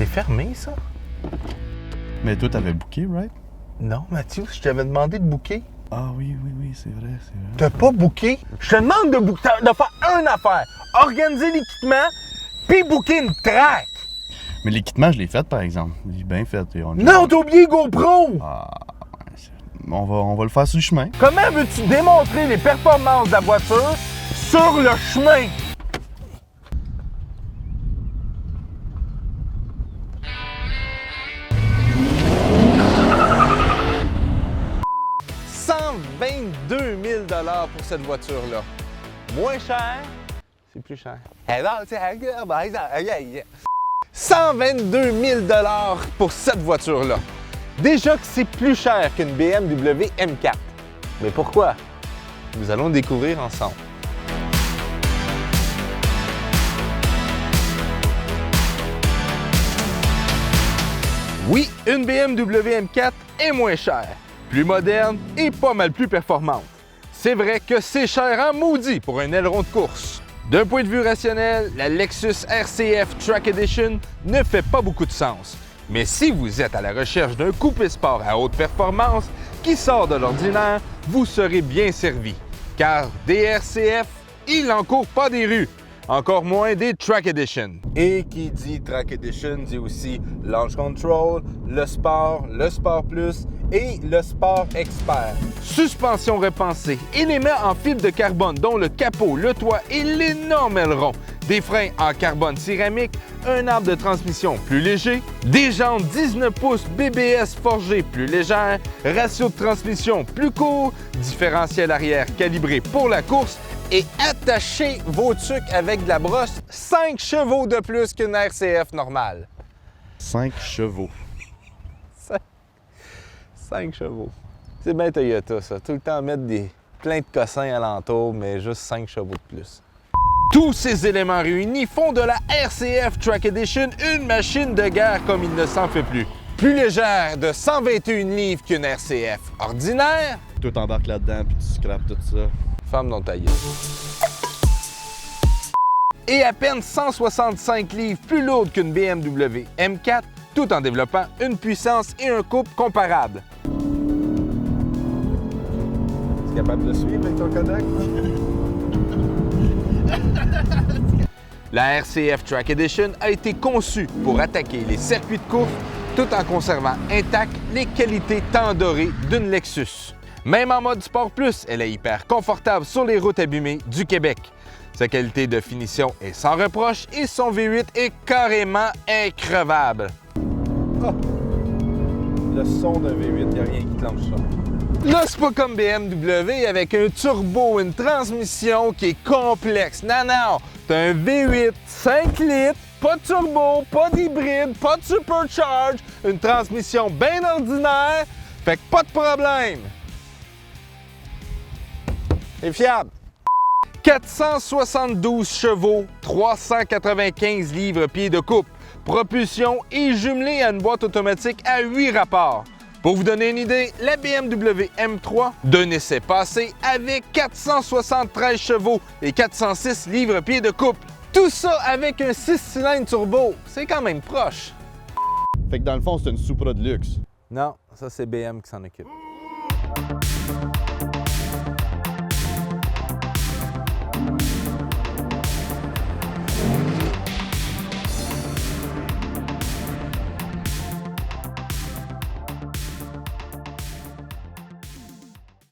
C'est fermé, ça? Mais toi, t'avais booké, right? Non, Mathieu, je t'avais demandé de booker. Ah oui, c'est vrai. T'as pas booké? Je te demande de faire une affaire. Organiser l'équipement, puis booker une track. Mais l'équipement, je l'ai fait, par exemple. J'ai bien fait. Non, t'as oublié GoPro! Ah, on va le faire sur le chemin. Comment veux-tu démontrer les performances de la voiture sur le chemin? $122 000 pour cette voiture-là. Moins cher, c'est plus cher. 122 000 $ pour cette voiture-là. Déjà que c'est plus cher qu'une BMW M4. Mais pourquoi? Nous allons le découvrir ensemble. Oui, une BMW M4 est moins chère, plus moderne et pas mal plus performante. C'est vrai que c'est cher en maudit pour un aileron de course. D'un point de vue rationnel, la Lexus RCF Track Edition ne fait pas beaucoup de sens. Mais si vous êtes à la recherche d'un coupé sport à haute performance qui sort de l'ordinaire, vous serez bien servi. Car des RCF, il n'en court pas des rues, encore moins des Track Edition. Et qui dit Track Edition dit aussi Launch Control, le Sport Plus et le Sport Expert. Suspension repensée, éléments en fibre de carbone dont le capot, le toit et l'énorme aileron, des freins en carbone céramique, un arbre de transmission plus léger, des jantes 19 pouces BBS forgées plus légères, ratio de transmission plus court, différentiel arrière calibré pour la course et attachez vos trucs avec de la brosse 5 chevaux de plus qu'une RCF normale. 5 chevaux. 5 chevaux. C'est bien Toyota, ça. Tout le temps mettre plein de cossins alentour, mais juste 5 chevaux de plus. Tous ces éléments réunis font de la RCF Track Edition une machine de guerre comme il ne s'en fait plus. Plus légère de 121 livres qu'une RCF ordinaire. Toi, t'embarques là-dedans puis tu scrapes tout ça. Femme dans ta gueule. Et à peine 165 livres plus lourde qu'une BMW M4, tout en développant une puissance et un couple comparables. Tu es capable de suivre avec ton Kodak? La RCF Track Edition a été conçue pour attaquer les circuits de course tout en conservant intactes les qualités tant dorées d'une Lexus. Même en mode Sport Plus, elle est hyper confortable sur les routes abîmées du Québec. Sa qualité de finition est sans reproche et son V8 est carrément increvable. Oh. Le son d'un V8, il n'y a rien qui clenche ça. Là, c'est pas comme BMW avec un turbo, une transmission qui est complexe. Non, t'as un V8 5 litres, pas de turbo, pas d'hybride, pas de supercharge, une transmission bien ordinaire, fait que pas de problème. C'est fiable. 472 chevaux, 395 livres-pieds de coupe, propulsion et jumelé à une boîte automatique à 8 rapports. Pour vous donner une idée, la BMW M3 d'un essai passé avait 473 chevaux et 406 livres-pieds de couple. Tout ça avec un 6 cylindres turbo. C'est quand même proche. Fait que dans le fond, c'est une Supra de luxe. Non, ça c'est BM qui s'en occupe.